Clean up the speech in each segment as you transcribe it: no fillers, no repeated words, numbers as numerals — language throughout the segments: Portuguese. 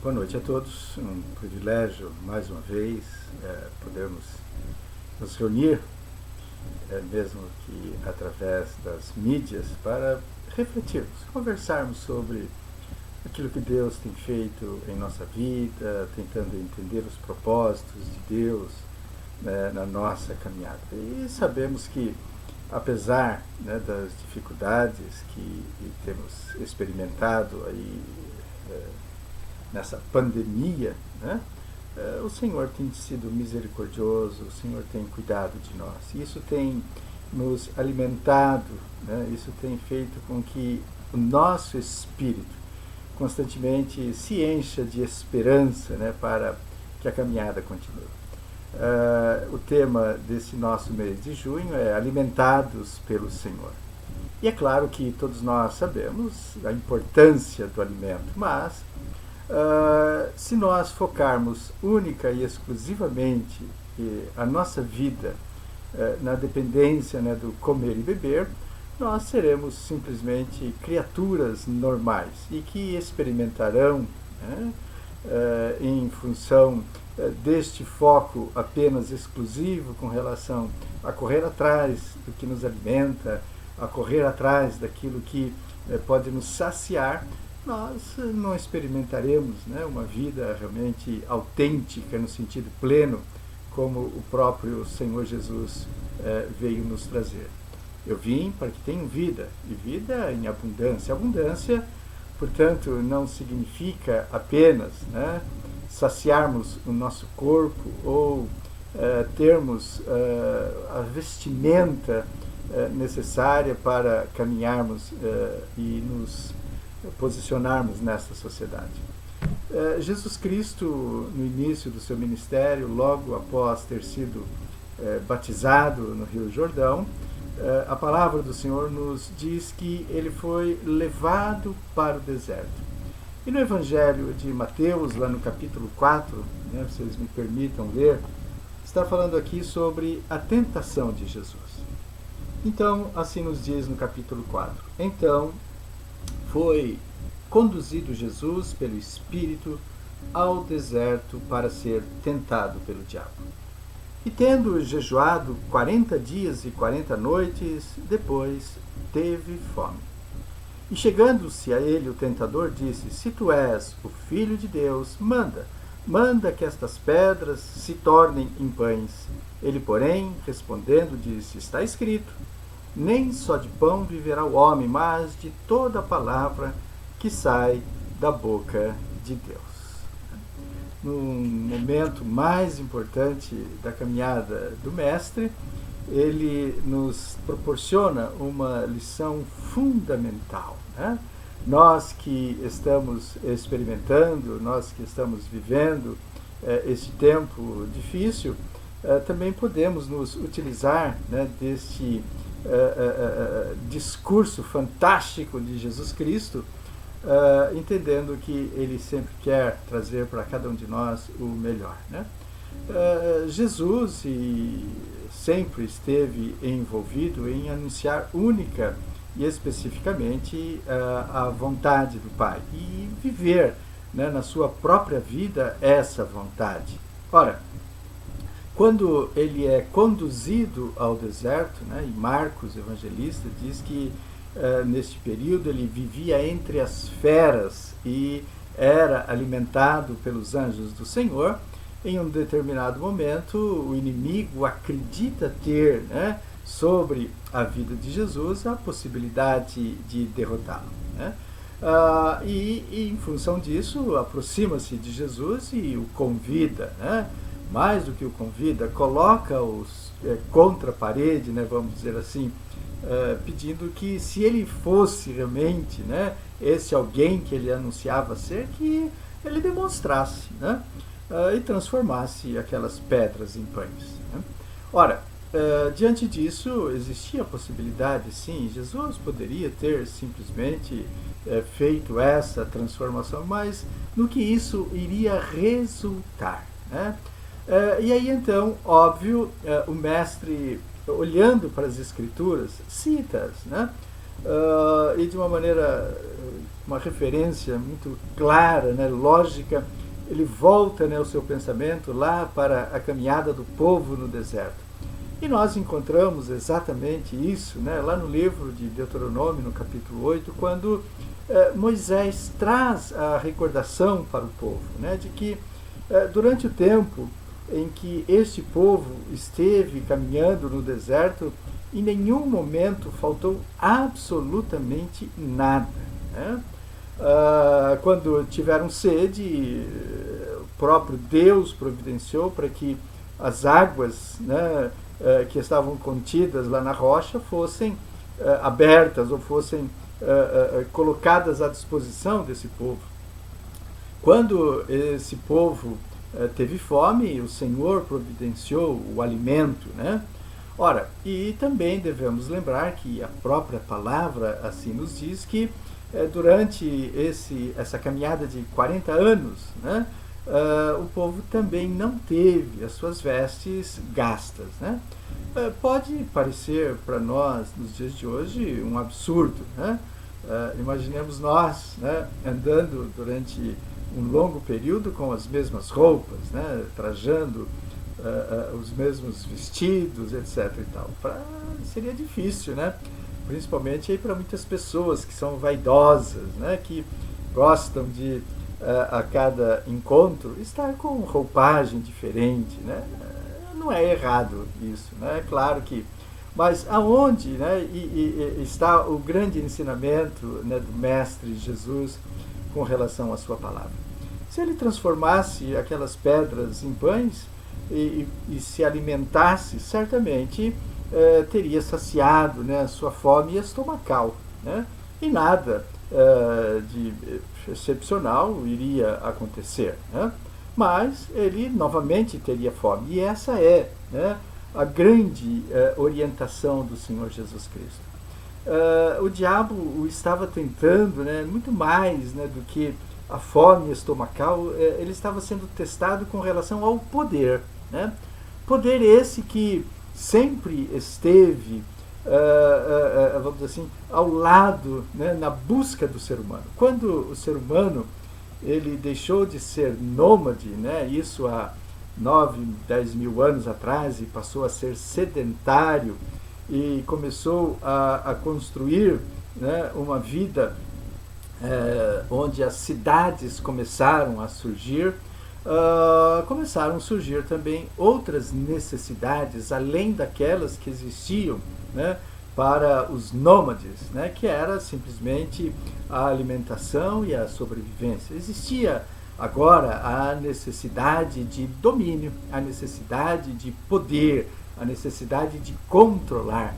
Boa noite a todos. Um privilégio, mais uma vez, podermos nos reunir, mesmo que através das mídias, para refletirmos, conversarmos sobre aquilo que Deus tem feito em nossa vida, tentando entender os propósitos de Deus, né, na nossa caminhada. E sabemos que, apesar, né, das dificuldades que temos experimentado aí, nessa pandemia, né, o Senhor tem sido misericordioso, o Senhor tem cuidado de nós. Isso tem nos alimentado, né, isso tem feito com que o nosso espírito constantemente se encha de esperança, né, para que a caminhada continue. O tema desse nosso mês de junho é Alimentados pelo Senhor. E é claro que todos nós sabemos a importância do alimento, mas se nós focarmos única e exclusivamente a nossa vida na dependência, né, do comer e beber, nós seremos simplesmente criaturas normais e que experimentarão, né, em função deste foco apenas exclusivo com relação a correr atrás do que nos alimenta, a correr atrás daquilo que pode nos saciar, nós não experimentaremos, né, uma vida realmente autêntica, no sentido pleno, como o próprio Senhor Jesus veio nos trazer. Eu vim para que tenham vida, e vida em abundância. Abundância, portanto, não significa apenas, né, saciarmos o nosso corpo ou termos a vestimenta necessária para caminharmos e nos posicionarmos nessa sociedade. Jesus Cristo, no início do seu ministério, logo após ter sido batizado no Rio Jordão, a palavra do Senhor nos diz que ele foi levado para o deserto. E no Evangelho de Mateus, lá no capítulo 4, né, vocês me permitam ler, está falando aqui sobre a tentação de Jesus. Então, assim nos diz no capítulo 4. Então, foi conduzido Jesus pelo Espírito ao deserto para ser tentado pelo diabo. E tendo jejuado 40 dias e 40 noites, depois teve fome. E chegando-se a ele o tentador disse: Se tu és o Filho de Deus, manda que estas pedras se tornem em pães. Ele, porém, respondendo, disse: Está escrito, nem só de pão viverá o homem, mas de toda a palavra que sai da boca de Deus. No momento mais importante da caminhada do Mestre, ele nos proporciona uma lição fundamental, né? Nós que estamos experimentando, nós que estamos vivendo este tempo difícil, também podemos nos utilizar, né, deste discurso fantástico de Jesus Cristo, entendendo que ele sempre quer trazer para cada um de nós o melhor, né? Jesus sempre esteve envolvido em anunciar única e especificamente a vontade do Pai e viver, né, na sua própria vida essa vontade. Ora, quando ele é conduzido ao deserto, né, e Marcos, evangelista, diz que neste período ele vivia entre as feras e era alimentado pelos anjos do Senhor. Em um determinado momento, o inimigo acredita ter, né, sobre a vida de Jesus a possibilidade de derrotá-lo, né? E em função disso, aproxima-se de Jesus e o convida, né? Mais do que o convida, coloca-os contra a parede, né, vamos dizer assim, pedindo que, se ele fosse realmente, né, esse alguém que ele anunciava ser, que ele demonstrasse, né, e transformasse aquelas pedras em pães, né? Ora, diante disso, existia a possibilidade, sim, Jesus poderia ter simplesmente feito essa transformação, mas no que isso iria resultar, né? E aí então, óbvio, o mestre, olhando para as Escrituras, cita-as, né? E de uma maneira uma referência muito clara, né, lógica, ele volta, né, o seu pensamento lá para a caminhada do povo no deserto. E nós encontramos exatamente isso, né, lá no livro de Deuteronômio, no capítulo 8, quando Moisés traz a recordação para o povo, né, de que durante o tempo em que este povo esteve caminhando no deserto, em nenhum momento faltou absolutamente nada, né? Quando tiveram sede, o próprio Deus providenciou para que as águas, né, que estavam contidas lá na rocha fossem abertas ou fossem colocadas à disposição desse povo. Quando esse povo teve fome, o Senhor providenciou o alimento, né? Ora, e também devemos lembrar que a própria palavra assim nos diz que durante essa caminhada de 40 anos, né, o povo também não teve as suas vestes gastas, né? Pode parecer para nós, nos dias de hoje, um absurdo, né? Imaginemos nós, né, andando durante um longo período com as mesmas roupas, né, trajando os mesmos vestidos, etc. e tal. Seria difícil, né? Principalmente para muitas pessoas que são vaidosas, né, que gostam de a cada encontro estar com roupagem diferente, né? Não é errado isso, né? Claro que, mas aonde, né, está o grande ensinamento, né, do Mestre Jesus com relação à sua palavra? Se ele transformasse aquelas pedras em pães e se alimentasse, certamente teria saciado, né, a sua fome estomacal, né? E nada de excepcional iria acontecer, né? Mas ele novamente teria fome. E essa é, né, a grande orientação do Senhor Jesus Cristo. O diabo o estava tentando, né, muito mais, né, do que a fome estomacal. Ele estava sendo testado com relação ao poder, né? Poder esse que sempre esteve, vamos dizer assim, ao lado, né, na busca do ser humano. Quando o ser humano ele deixou de ser nômade, né, isso há 9, 10 mil anos atrás, e passou a ser sedentário e começou a construir, né, uma vida onde as cidades começaram a surgir, começaram a surgir também outras necessidades além daquelas que existiam, né, para os nômades, né, que era simplesmente a alimentação e a sobrevivência. Existia agora a necessidade de domínio, a necessidade de poder, a necessidade de controlar.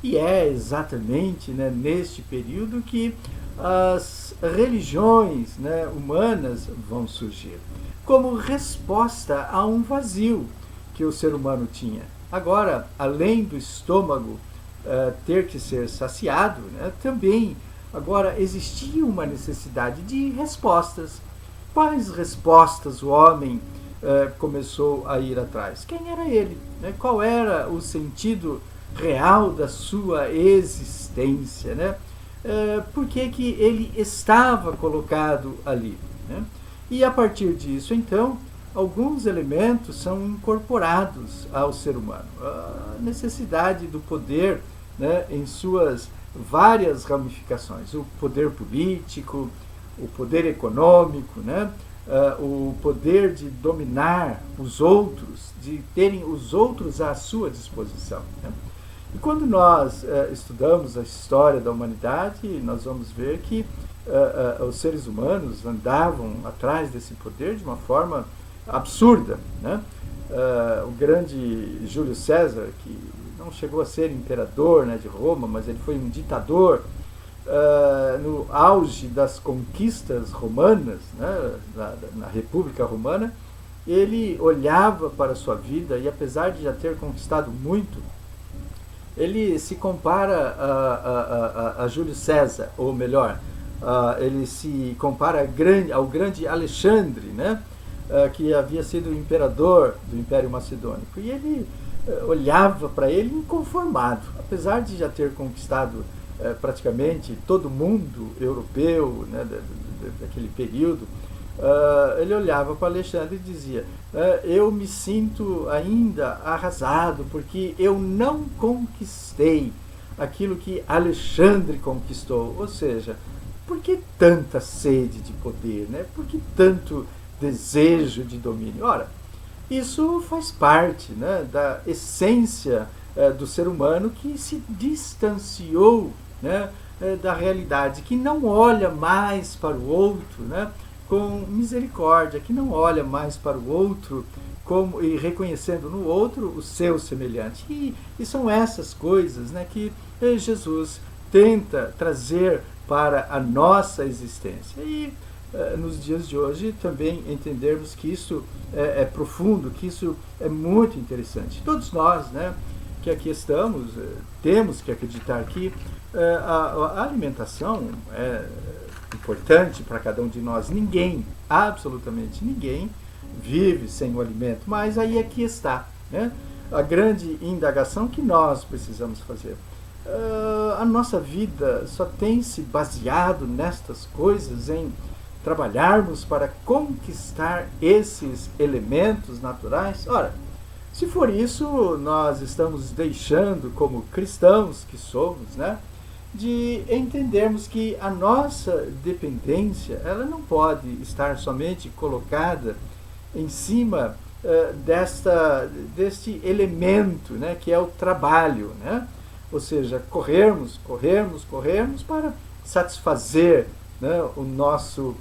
E é exatamente, né, neste período que as religiões, né, humanas vão surgir, como resposta a um vazio que o ser humano tinha. Agora, além do estômago ter que ser saciado, né, também agora existia uma necessidade de respostas. Quais respostas o homem começou a ir atrás? Quem era ele? Né? Qual era o sentido real da sua existência? Né? Por que que ele estava colocado ali? Né? E a partir disso, então, alguns elementos são incorporados ao ser humano. A necessidade do poder, né, em suas várias ramificações. O poder político, o poder econômico, né, o poder de dominar os outros, de terem os outros à sua disposição. Né? E quando nós estudamos a história da humanidade, nós vamos ver que os seres humanos andavam atrás desse poder de uma forma absurda, né? O grande Júlio César, que não chegou a ser imperador, né, de Roma, mas ele foi um ditador, no auge das conquistas romanas, né, na República Romana, ele olhava para a sua vida e, apesar de já ter conquistado muito, ele se compara a Júlio César, ou melhor, ele se compara ao grande Alexandre, né, que havia sido o imperador do Império Macedônico. E ele olhava para ele inconformado, apesar de já ter conquistado praticamente todo mundo europeu, né, daquele período, ele olhava para Alexandre e dizia: eu me sinto ainda arrasado porque eu não conquistei aquilo que Alexandre conquistou. Ou seja, por que tanta sede de poder, né? Por que tanto desejo de domínio? Ora, isso faz parte, né, da essência do ser humano, que se distanciou, né, da realidade, que não olha mais para o outro, né, com misericórdia, que não olha mais para o outro como, e reconhecendo no outro o seu semelhante. E são essas coisas, né, que Jesus tenta trazer para a nossa existência. E nos dias de hoje também entendermos que isso é profundo, que isso é muito interessante. Todos nós, né, que aqui estamos, temos que acreditar que a alimentação é importante para cada um de nós. Ninguém, absolutamente ninguém, vive sem o alimento. Mas aí aqui está, né, a grande indagação que nós precisamos fazer. A nossa vida só tem se baseado nestas coisas, em trabalharmos para conquistar esses elementos naturais? Ora, se for isso, nós estamos deixando, como cristãos que somos, né, de entendermos que a nossa dependência, ela não pode estar somente colocada em cima deste elemento, né, que é o trabalho, né? Ou seja, corrermos para satisfazer, né, o nosso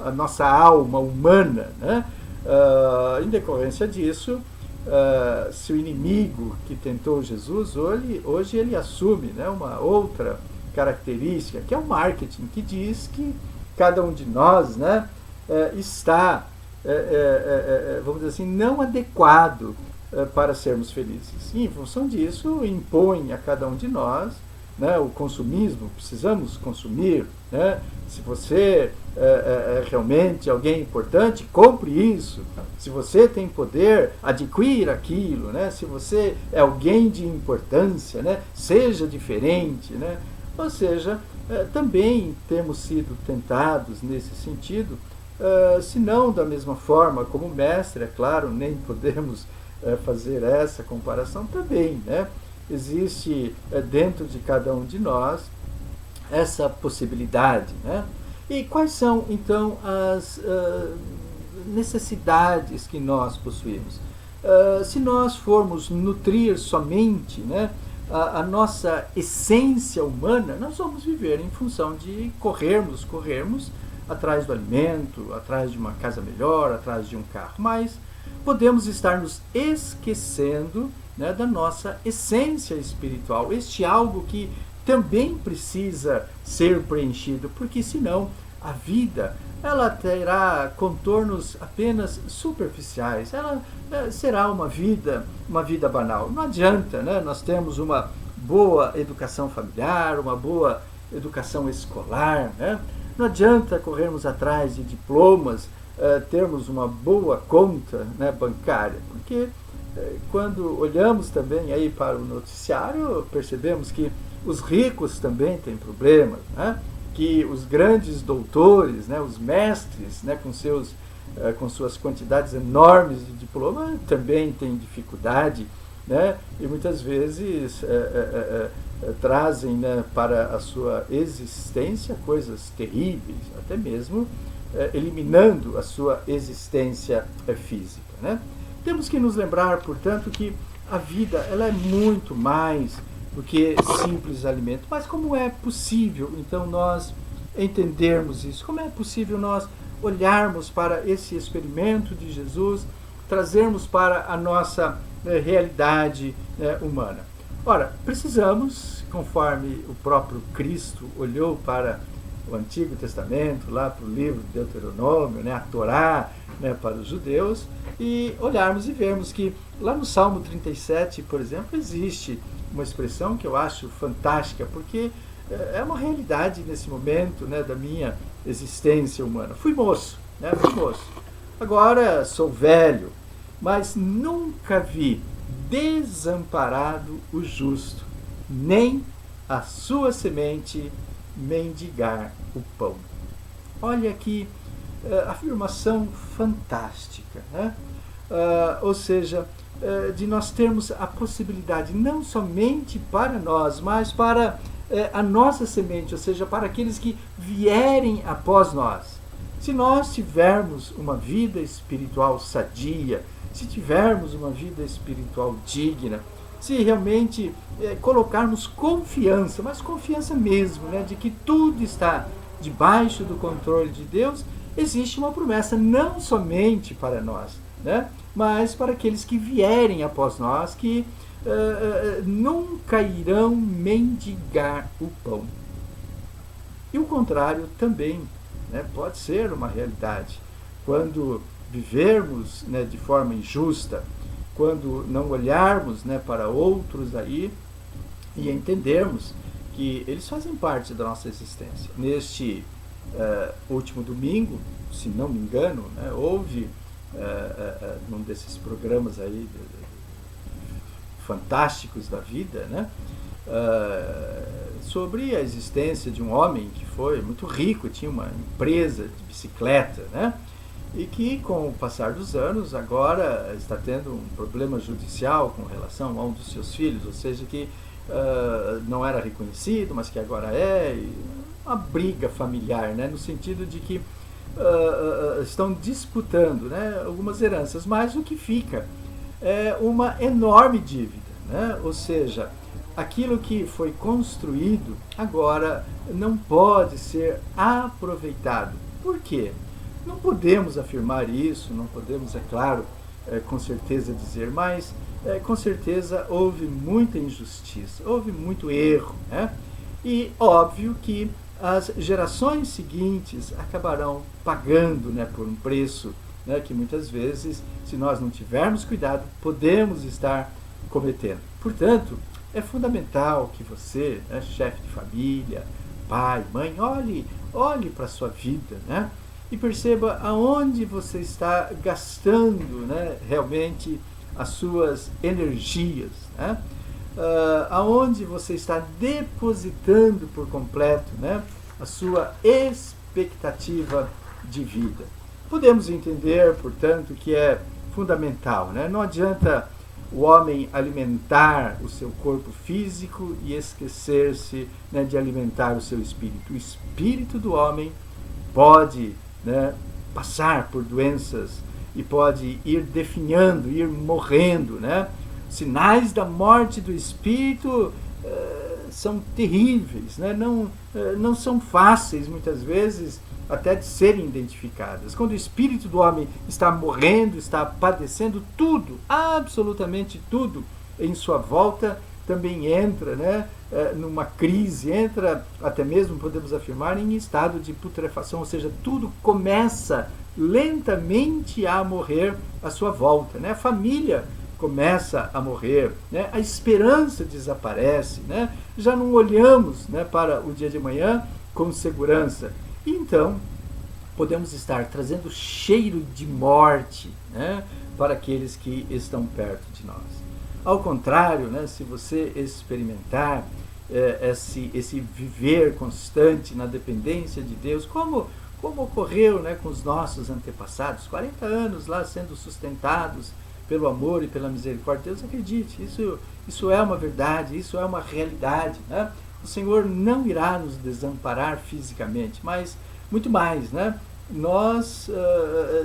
a nossa alma humana, né? Em decorrência disso, se o inimigo que tentou Jesus, hoje ele assume, né, uma outra característica, que é o marketing, que diz que cada um de nós, né, está, vamos dizer assim, não adequado para sermos felizes. E, em função disso, impõe a cada um de nós, né, o consumismo. Precisamos consumir, né? Se você é realmente alguém importante, compre isso. Se você tem poder, adquira aquilo, né? Se você é alguém de importância, né, seja diferente, né? Ou seja, também temos sido tentados nesse sentido, se não da mesma forma como o mestre, é claro, nem podemos fazer essa comparação também, né? Existe dentro de cada um de nós essa possibilidade, né? E quais são, então, as necessidades que nós possuímos? Se nós formos nutrir somente, né, a nossa essência humana, nós vamos viver em função de corrermos atrás do alimento, atrás de uma casa melhor, atrás de um carro. Mas podemos estar nos esquecendo, né, da nossa essência espiritual, este algo que também precisa ser preenchido, porque senão a vida, ela terá contornos apenas superficiais, ela será uma vida banal. Não adianta, né, nós temos uma boa educação familiar, uma boa educação escolar, né? Não adianta corrermos atrás de diplomas, termos uma boa conta, né, bancária, porque quando olhamos também aí para o noticiário, percebemos que os ricos também têm problemas, né? Que os grandes doutores, né, os mestres, né, com suas quantidades enormes de diploma, também têm dificuldade, né? E muitas vezes trazem, né, para a sua existência coisas terríveis, até mesmo eliminando a sua existência física, né? Temos que nos lembrar, portanto, que a vida, ela é muito mais do que simples alimento. Mas como é possível, então, nós entendermos isso? Como é possível nós olharmos para esse experimento de Jesus, trazermos para a nossa realidade humana? Ora, precisamos, conforme o próprio Cristo olhou para o Antigo Testamento, lá para o livro de Deuteronômio, né, a Torá, né, para os judeus, e olharmos e vermos que lá no Salmo 37, por exemplo, existe uma expressão que eu acho fantástica, porque é uma realidade nesse momento, né, da minha existência humana. Fui moço, né, agora sou velho, mas nunca vi desamparado o justo, nem a sua semente mendigar o pão. Olha que afirmação fantástica, né? Ou seja, de nós termos a possibilidade não somente para nós, mas para a nossa semente, ou seja, para aqueles que vierem após nós. Se nós tivermos uma vida espiritual sadia, se tivermos uma vida espiritual digna, se realmente colocarmos confiança, mas confiança mesmo, né, de que tudo está debaixo do controle de Deus, existe uma promessa não somente para nós, né, mas para aqueles que vierem após nós, que nunca irão mendigar o pão. E o contrário também, né, pode ser uma realidade. Quando vivermos, né, de forma injusta, quando não olharmos, né, para outros aí e entendermos que eles fazem parte da nossa existência. Neste último domingo, se não me engano, né, houve num desses programas aí fantásticos da vida, né, sobre a existência de um homem que foi muito rico, tinha uma empresa de bicicleta, né, e que com o passar dos anos agora está tendo um problema judicial com relação a um dos seus filhos, ou seja, que não era reconhecido, mas que agora é, uma briga familiar, né, no sentido de que estão disputando, né, algumas heranças, mas o que fica é uma enorme dívida, né, ou seja, aquilo que foi construído agora não pode ser aproveitado. Por quê? Não podemos afirmar isso, não podemos, é claro, com certeza dizer, mas com certeza houve muita injustiça, houve muito erro, né? E óbvio que as gerações seguintes acabarão pagando, né, por um preço, né, que muitas vezes, se nós não tivermos cuidado, podemos estar cometendo. Portanto, é fundamental que você, né, chefe de família, pai, mãe, olhe para a sua vida, né? E perceba aonde você está gastando, né, realmente as suas energias, né? Aonde você está depositando por completo, né, a sua expectativa de vida. Podemos entender, portanto, que é fundamental, né? Não adianta o homem alimentar o seu corpo físico e esquecer-se, né, de alimentar o seu espírito. O espírito do homem pode, né, passar por doenças e pode ir definhando, ir morrendo, né? Sinais da morte do espírito são terríveis, né? Não são fáceis muitas vezes até de serem identificadas. Quando o espírito do homem está morrendo, está padecendo, tudo, absolutamente tudo em sua volta também entra, né, numa crise, entra até mesmo, podemos afirmar, em estado de putrefação, ou seja, tudo começa lentamente a morrer à sua volta, né? A família começa a morrer, né? A esperança desaparece, né? Já não olhamos, né, para o dia de amanhã com segurança. E então podemos estar trazendo cheiro de morte, né, para aqueles que estão perto de nós. Ao contrário, né, se você experimentar esse viver constante na dependência de Deus, como ocorreu, né, com os nossos antepassados, 40 anos lá sendo sustentados pelo amor e pela misericórdia de Deus, acredite, isso é uma verdade, isso é uma realidade, né? O Senhor não irá nos desamparar fisicamente, mas muito mais, né? Nós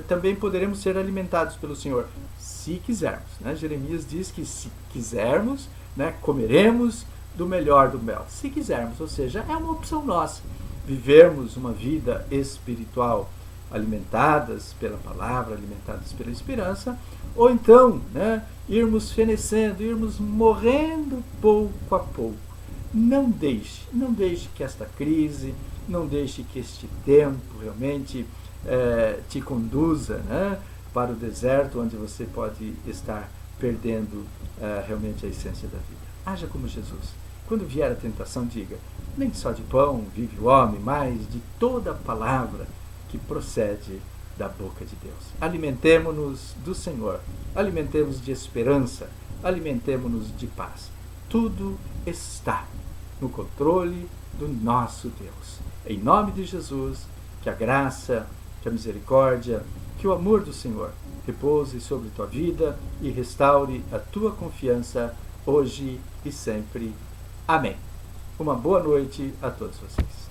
também poderemos ser alimentados pelo Senhor, se quisermos, né? Jeremias diz que se quisermos, né, comeremos do melhor do mel, se quisermos, ou seja, é uma opção nossa, vivermos uma vida espiritual alimentadas pela palavra, alimentadas pela esperança, ou então, né, irmos fenecendo, irmos morrendo pouco a pouco. Não deixe que esta crise, não deixe que este tempo realmente te conduza, né, para o deserto, onde você pode estar perdendo realmente a essência da vida. Haja como Jesus. Quando vier a tentação, diga, nem só de pão vive o homem, mas de toda a palavra que procede da boca de Deus. Alimentemo-nos do Senhor, alimentemos de esperança, alimentemo-nos de paz. Tudo está no controle do nosso Deus. Em nome de Jesus, que a graça, que a misericórdia, que o amor do Senhor repouse sobre tua vida e restaure a tua confiança hoje e sempre. Amém. Uma boa noite a todos vocês.